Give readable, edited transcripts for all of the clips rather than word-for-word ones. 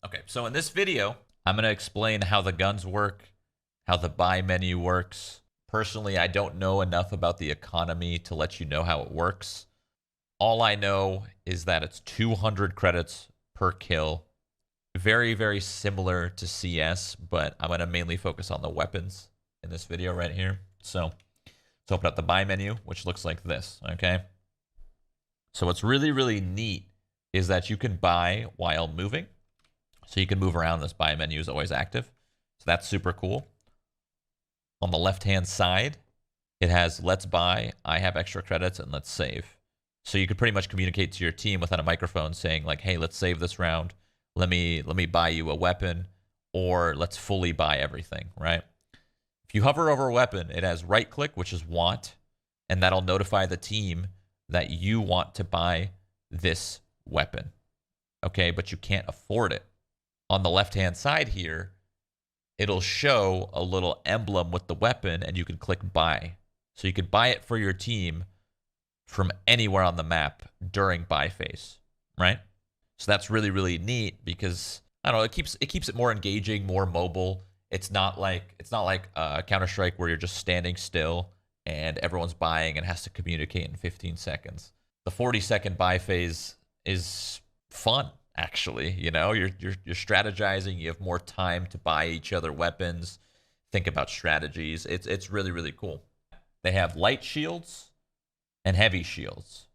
Okay, so in this video, I'm going to explain how the guns work, how the buy menu works. Personally, I don't know enough about the economy to let you know how it works. All I know is that it's 200 credits per kill. Very, very similar to CS, but I'm going to mainly focus on the weapons in this video right here. So let's open up the buy menu, which looks like this, okay? So what's really, really neat is that you can buy while moving. So you can move around. This buy menu is always active. So that's super cool. On the left-hand side, it has let's buy, I have extra credits, and let's save. So you could pretty much communicate to your team without a microphone saying like, hey, let's save this round. Let me buy you a weapon, or let's fully buy everything, right? If you hover over a weapon, it has right click, which is want, and that'll notify the team that you want to buy this weapon. Okay, but you can't afford it. On the left-hand side here, it'll show a little emblem with the weapon, and you can click buy. So you could buy it for your team from anywhere on the map during buy phase, right? So that's really, really neat because, I don't know, it keeps it more engaging, more mobile. It's not like Counter-Strike where you're just standing still and everyone's buying and has to communicate in 15 seconds. The 40-second buy phase is fun. Actually, you know, you're strategizing. You have more time to buy each other weapons, think about strategies. It's really, really cool. They have light shields and heavy shields.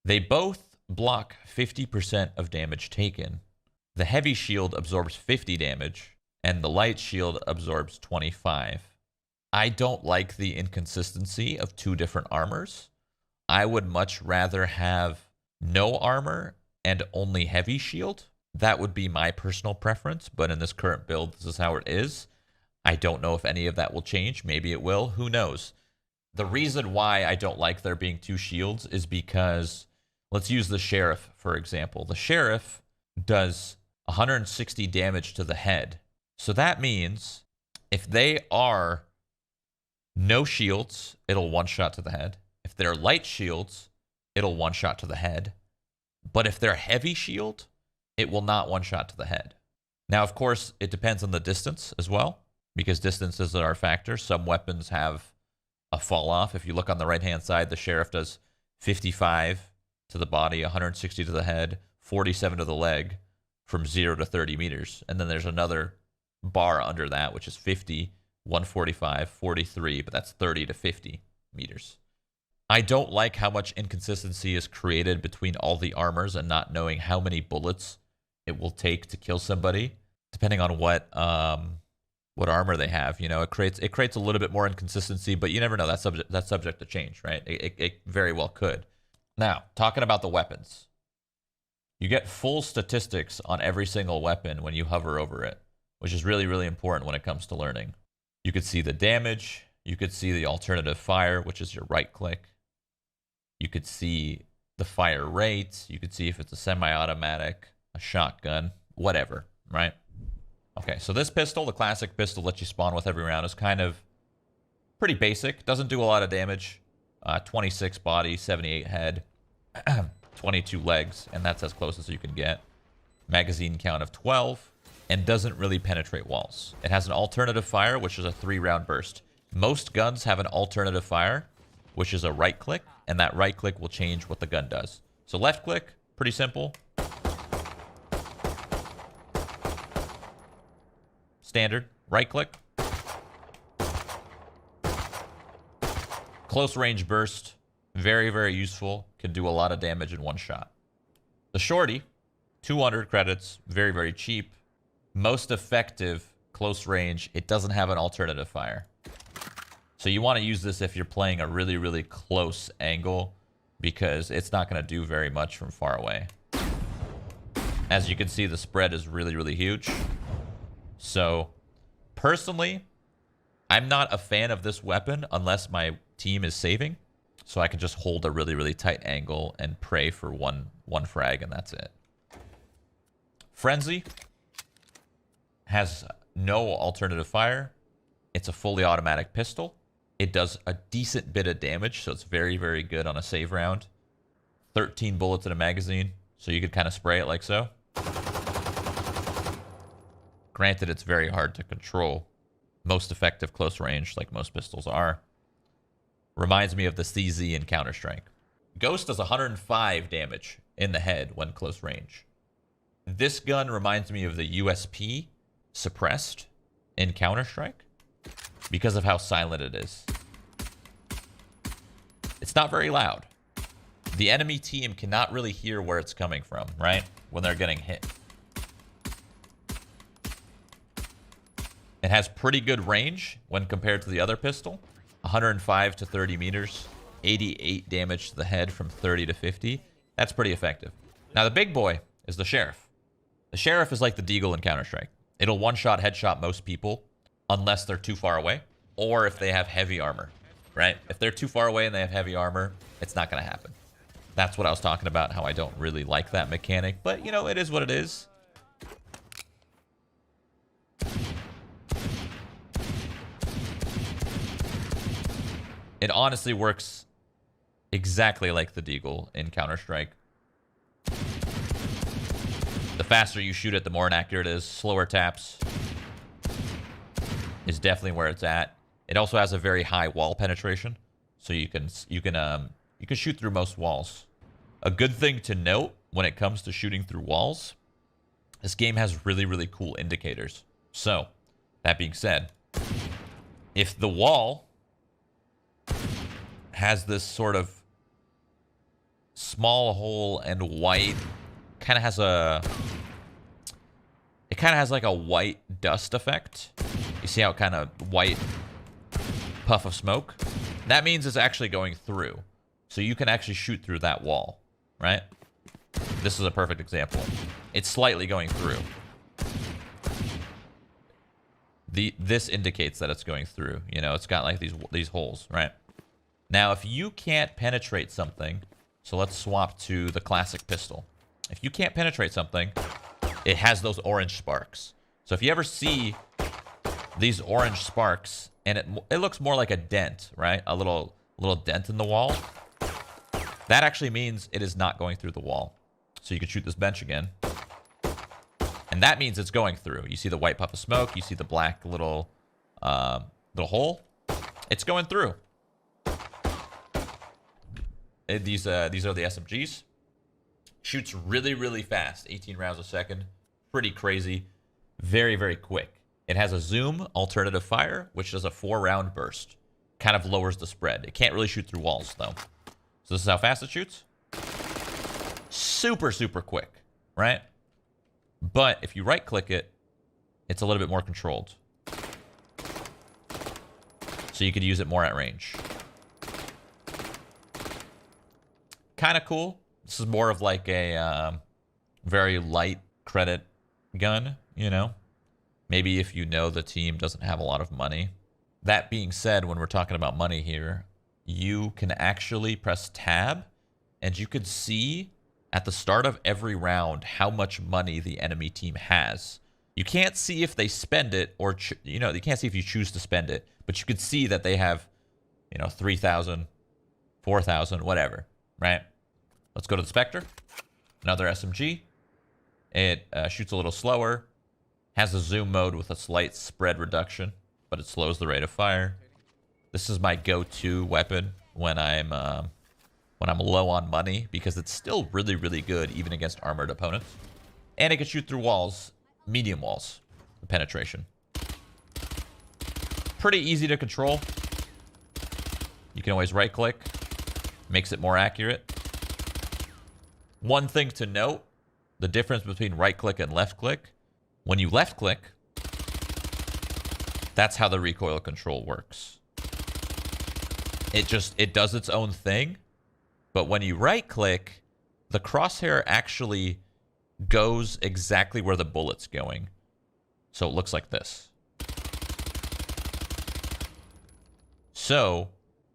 They both block 50% of damage taken. The heavy shield absorbs 50 damage, and the light shield absorbs 25. I don't like the inconsistency of two different armors. I would much rather have no armor and only heavy shield. That would be my personal preference, but in this current build, this is how it is. I don't know if any of that will change. Maybe it will. Who knows? The reason why I don't like there being two shields is because, let's use the Sheriff, for example. The Sheriff does 160 damage to the head. So that means if they are no shields, it'll one-shot to the head. If they're light shields, it'll one-shot to the head. But if they're heavy shield, it will not one-shot to the head. Now, of course, it depends on the distance as well, because distances are a factor. Some weapons have a fall off. If you look on the right-hand side, the Sheriff does 55 to the body, 160 to the head, 47 to the leg from 0 to 30 meters. And then there's another bar under that, which is 50, 145, 43, but that's 30 to 50 meters. I don't like how much inconsistency is created between all the armors and not knowing how many bullets it will take to kill somebody, depending on what armor they have. You know, it creates a little bit more inconsistency, but you never know. That's subject to change, right? It very well could. Now, talking about the weapons, you get full statistics on every single weapon when you hover over it, which is really, really important when it comes to learning. You could see the damage. You could see the alternative fire, which is your right click. You could see the fire rate. You could see if it's a semi-automatic, a shotgun, whatever, right? Okay, so this pistol, the classic pistol that you spawn with every round, is kind of pretty basic. Doesn't do a lot of damage. 26 body, 78 head, 22 legs, and that's as close as you can get. Magazine count of 12, and doesn't really penetrate walls. It has an alternative fire, which is a 3-round burst. Most guns have an alternative fire, which is a right click, and that right click will change what the gun does. So left click, pretty simple. Standard. Right click. Close range burst. Very, very useful. Can do a lot of damage in one shot. The shorty, 200 credits. Very, very cheap. Most effective close range. It doesn't have an alternative fire. So you want to use this if you're playing a really, really close angle, because it's not going to do very much from far away. As you can see, the spread is really, really huge. So personally, I'm not a fan of this weapon unless my team is saving. So I can just hold a really, really tight angle and pray for one frag, and that's it. Frenzy has no alternative fire. It's a fully automatic pistol. It does a decent bit of damage, so it's very, very good on a save round. 13 bullets in a magazine, so you could kind of spray it like so. Granted, it's very hard to control. Most effective close range, like most pistols are. Reminds me of the CZ in Counter-Strike. Ghost does 105 damage in the head when close range. This gun reminds me of the USP suppressed in Counter-Strike because of how silent it is. It's not very loud. The enemy team cannot really hear where it's coming from, right? When they're getting hit. It has pretty good range when compared to the other pistol. 105 to 30 meters. 88 damage to the head from 30 to 50. That's pretty effective. Now the big boy is the Sheriff. The Sheriff is like the Deagle in Counter-Strike. It'll one-shot headshot most people unless they're too far away or if they have heavy armor, right? If they're too far away and they have heavy armor, it's not going to happen. That's what I was talking about, how I don't really like that mechanic. But, you know, it is what it is. It honestly works exactly like the Deagle in Counter-Strike. The faster you shoot it, the more inaccurate it is. Slower taps is definitely where it's at. It also has a very high wall penetration, so you can shoot through most walls. A good thing to note when it comes to shooting through walls, this game has really, really cool indicators. So, that being said, if the wall has this sort of small hole and white, it kind of has like a white dust effect. You see how it kind of white puff of smoke? That means it's actually going through. So you can actually shoot through that wall, right? This is a perfect example. It's slightly going through. This indicates that it's going through. You know, it's got like these holes, right? Now, if you can't penetrate something, so let's swap to the classic pistol. If you can't penetrate something, it has those orange sparks. So if you ever see these orange sparks, and it looks more like a dent, right? A little dent in the wall. That actually means it is not going through the wall. So you can shoot this bench again. And that means it's going through. You see the white puff of smoke. You see the black little hole. It's going through. These are the SMGs. Shoots really, really fast. 18 rounds a second. Pretty crazy. Very, very quick. It has a zoom alternative fire, which does a 4-round burst. Kind of lowers the spread. It can't really shoot through walls, though. So this is how fast it shoots. Super, super quick, right? But if you right-click it, it's a little bit more controlled. So you could use it more at range. Kind of cool. This is more of like a very light credit gun, you know? Maybe if you know the team doesn't have a lot of money. That being said, when we're talking about money here, you can actually press tab and you could see at the start of every round how much money the enemy team has. You can't see if they spend it or, you know, you can't see if you choose to spend it, but you could see that they have, you know, 3,000, 4,000, whatever, right? Let's go to the Spectre. Another SMG. It shoots a little slower. Has a zoom mode with a slight spread reduction, but it slows the rate of fire. This is my go-to weapon when I'm low on money because it's still really, really good even against armored opponents. And it can shoot through walls, medium walls, the penetration. Pretty easy to control. You can always right-click, makes it more accurate. One thing to note, the difference between right-click and left-click. When you left-click, that's how the recoil control works. It does its own thing, but when you right-click, the crosshair actually goes exactly where the bullet's going. So it looks like this. So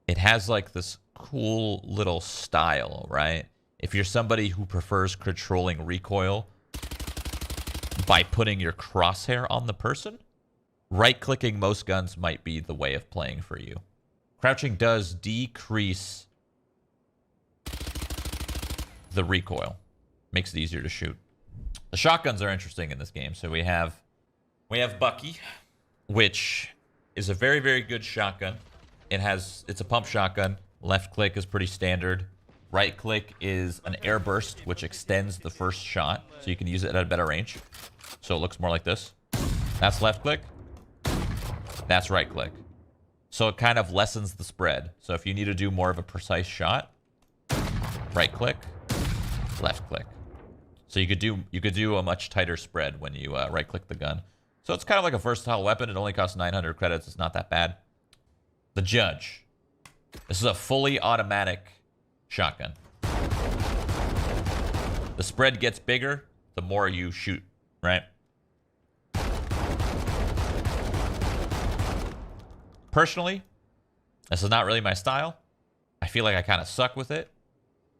it has like this cool little style, right? If you're somebody who prefers controlling recoil by putting your crosshair on the person, right-clicking most guns might be the way of playing for you. Crouching does decrease the recoil. Makes it easier to shoot. The shotguns are interesting in this game. So we have We have Bucky, which is a very, very good shotgun. It's a pump shotgun. Left click is pretty standard. Right click is an air burst, which extends the first shot, so you can use it at a better range. So it looks more like this. That's left click. That's right click. So it kind of lessens the spread. So if you need to do more of a precise shot, right click, left click. So you could do a much tighter spread when you right click the gun. So it's kind of like a versatile weapon. It only costs 900 credits. It's not that bad. The Judge. This is a fully automatic shotgun. The spread gets bigger the more you shoot, right? Personally, this is not really my style. I feel like I kind of suck with it,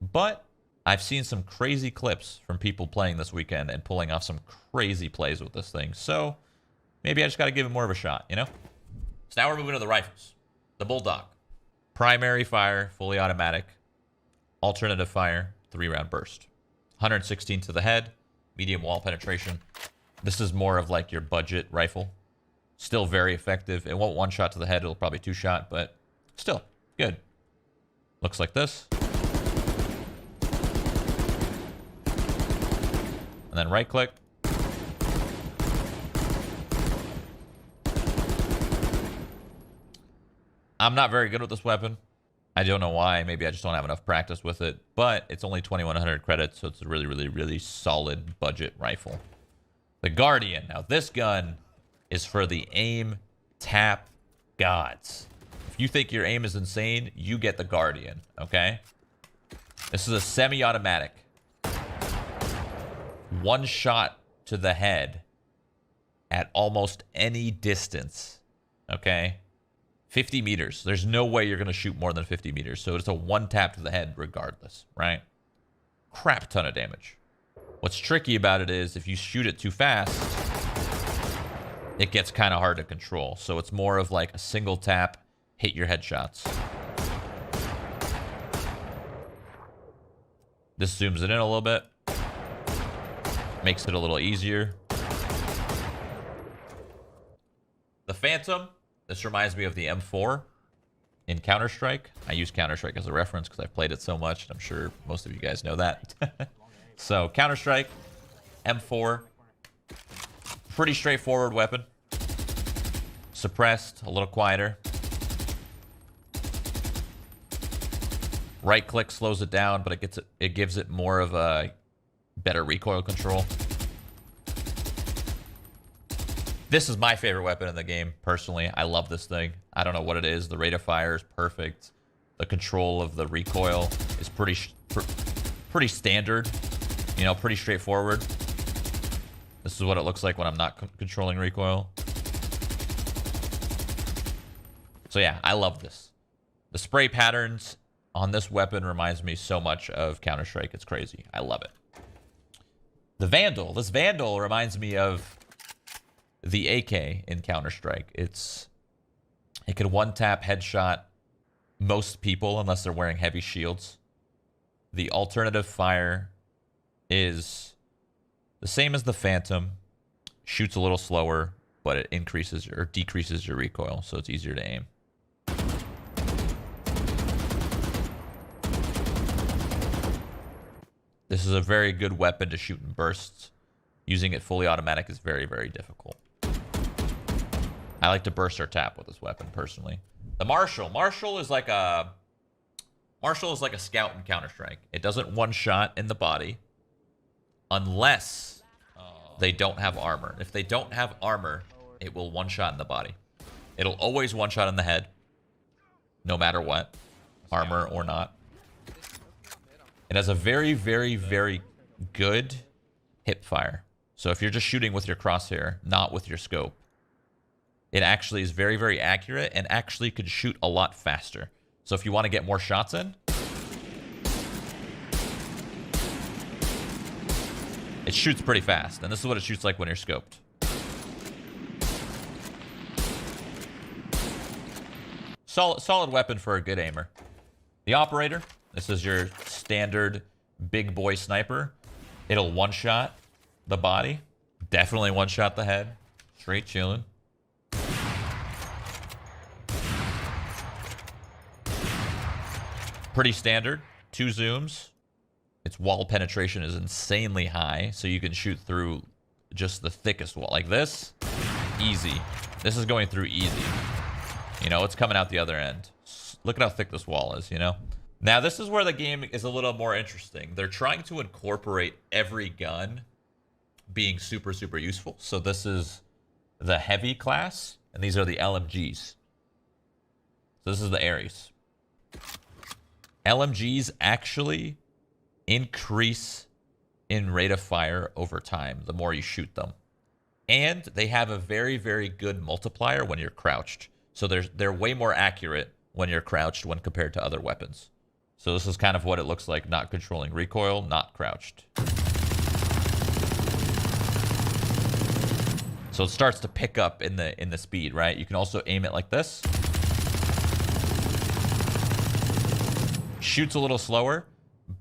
but I've seen some crazy clips from people playing this weekend and pulling off some crazy plays with this thing. So maybe I just got to give it more of a shot, you know? So now we're moving to the rifles. The Bulldog. Primary fire, fully automatic. Alternative fire, 3-round burst. 116 to the head, medium wall penetration. This is more of like your budget rifle. Still very effective. It won't one-shot to the head. It'll probably two-shot, but still good. Looks like this. And then right-click. I'm not very good with this weapon. I don't know why. Maybe I just don't have enough practice with it. But it's only 2,100 credits, so it's a really, really, really solid budget rifle. The Guardian. Now, this gun is for the aim tap gods. If you think your aim is insane, you get the Guardian, okay? This is a semi-automatic. One shot to the head at almost any distance, okay? 50 meters. There's no way you're going to shoot more than 50 meters. So it's a one tap to the head regardless, right? Crap ton of damage. What's tricky about it is if you shoot it too fast, it gets kind of hard to control. So it's more of like a single tap, hit your headshots. This zooms it in a little bit. Makes it a little easier. The Phantom. This reminds me of the M4 in Counter-Strike. I use Counter-Strike as a reference because I've played it so much. And I'm sure most of you guys know that. So Counter-Strike, M4. Pretty straightforward weapon. Suppressed, a little quieter. Right click slows it down, but it gives it more of a better recoil control. This is my favorite weapon in the game, personally. I love this thing. I don't know what it is. The rate of fire is perfect. The control of the recoil is pretty standard. You know, pretty straightforward. This is what it looks like when I'm not controlling recoil. So yeah, I love this. The spray patterns on this weapon reminds me so much of Counter-Strike. It's crazy. I love it. The Vandal. This Vandal reminds me of the AK in Counter-Strike. It can one-tap headshot most people unless they're wearing heavy shields. The alternative fire is the same as the Phantom. Shoots a little slower, but it increases or decreases your recoil, so it's easier to aim. This is a very good weapon to shoot in bursts. Using it fully automatic is very, very difficult. I like to burst or tap with this weapon, personally. The Marshal. Marshal is like a scout in Counter-Strike. It doesn't one-shot in the body unless they don't have armor. If they don't have armor, it will one-shot in the body. It'll always one-shot in the head, no matter what, armor or not. It has a very, very, very good hip fire. So if you're just shooting with your crosshair, not with your scope, it actually is very, very accurate and actually could shoot a lot faster. So if you want to get more shots in, it shoots pretty fast. And this is what it shoots like when you're scoped. Solid weapon for a good aimer. The Operator. This is your standard big boy sniper. It'll one-shot the body. Definitely one-shot the head. Straight chilling. Pretty standard. 2 zooms. Its wall penetration is insanely high, so you can shoot through just the thickest wall. Like this, easy. This is going through easy. You know, it's coming out the other end. Look at how thick this wall is, you know? Now, this is where the game is a little more interesting. They're trying to incorporate every gun being super, super useful. So this is the heavy class, and these are the LMGs. So this is the Ares. LMGs actually increase in rate of fire over time the more you shoot them. And they have a very, very good multiplier when you're crouched. So they're way more accurate when you're crouched when compared to other weapons. So this is kind of what it looks like not controlling recoil, not crouched. So it starts to pick up in the speed, right? You can also aim it like this. Shoots a little slower,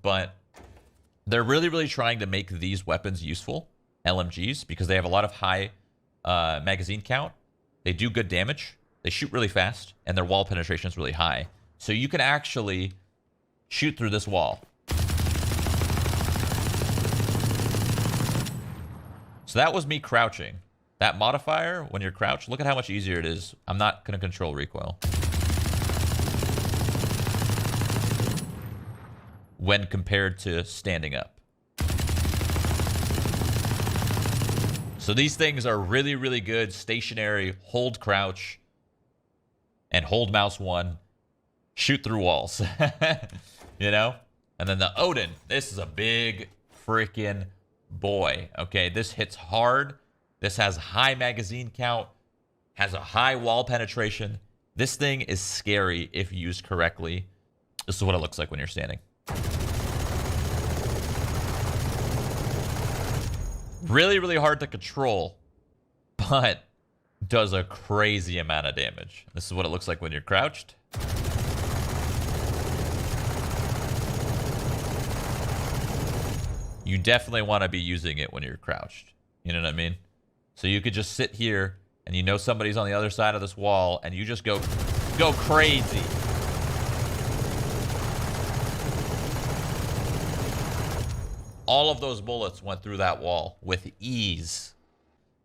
but they're really, really trying to make these weapons useful, LMGs, because they have a lot of high magazine count. They do good damage. They shoot really fast, and their wall penetration is really high. So you can actually shoot through this wall. So that was me crouching. That modifier, when you're crouched, look at how much easier it is. I'm not going to control recoil. When compared to standing up. So these things are really, really good. Stationary, hold crouch, and hold mouse 1. Shoot through walls. You know? And then the Odin. This is a big freaking boy. Okay, this hits hard. This has high magazine count. Has a high wall penetration. This thing is scary if used correctly. This is what it looks like when you're standing. Really, really hard to control, but does a crazy amount of damage. This is what it looks like when you're crouched. You definitely want to be using it when you're crouched. You know what I mean? So you could just sit here and you know somebody's on the other side of this wall and you just go crazy. All of those bullets went through that wall with ease.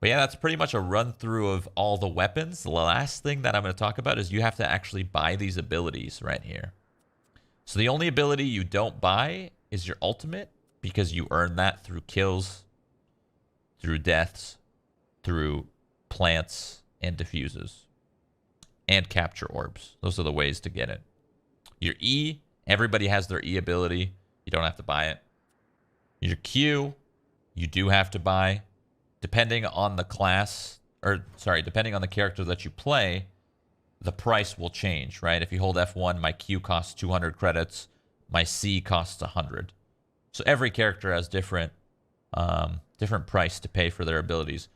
But yeah, that's pretty much a run through of all the weapons. The last thing that I'm going to talk about is you have to actually buy these abilities right here. So the only ability you don't buy is your ultimate, because you earn that through kills, through deaths, through plants and diffuses, and capture orbs. Those are the ways to get it. Your E, everybody has their E ability. You don't have to buy it. Your Q, you do have to buy. Depending on the class, depending on the character that you play, the price will change, right? If you hold F1, my Q costs 200 credits. My C costs 100. So every character has different price to pay for their abilities.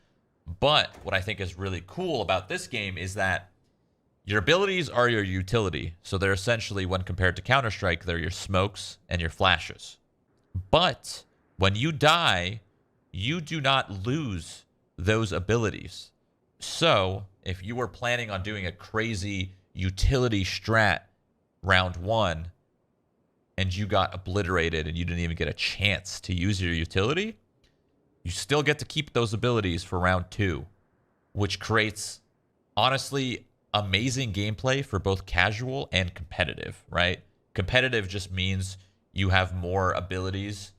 But what I think is really cool about this game is that your abilities are your utility. So they're essentially, when compared to Counter-Strike, they're your smokes and your flashes. But when you die, you do not lose those abilities. So if you were planning on doing a crazy utility strat round 1 and you got obliterated and you didn't even get a chance to use your utility, you still get to keep those abilities for round 2, which creates, honestly, amazing gameplay for both casual and competitive, right? Competitive just means you have more abilities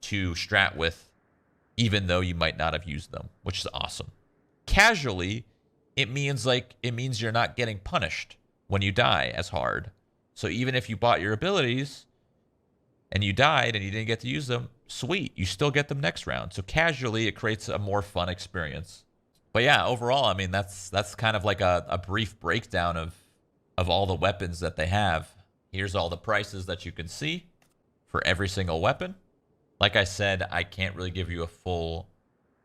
to strat with, even though you might not have used them, which is awesome. Casually, it means you're not getting punished when you die as hard. So even if you bought your abilities and you died and you didn't get to use them, sweet, you still get them next round. So casually, it creates a more fun experience. But yeah, overall, I mean, that's kind of like a brief breakdown of all the weapons that they have. Here's all the prices that you can see for every single weapon. Like I said, I can't really give you a full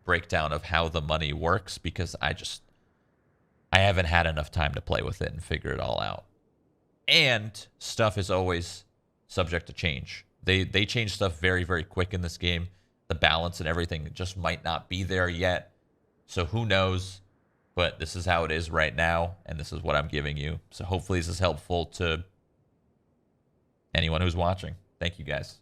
breakdown of how the money works because I haven't had enough time to play with it and figure it all out. And stuff is always subject to change. They change stuff very, very quick in this game. The balance and everything just might not be there yet. So who knows? but this is how it is right now, and this is what I'm giving you. So hopefully this is helpful to anyone who's watching. Thank you, guys.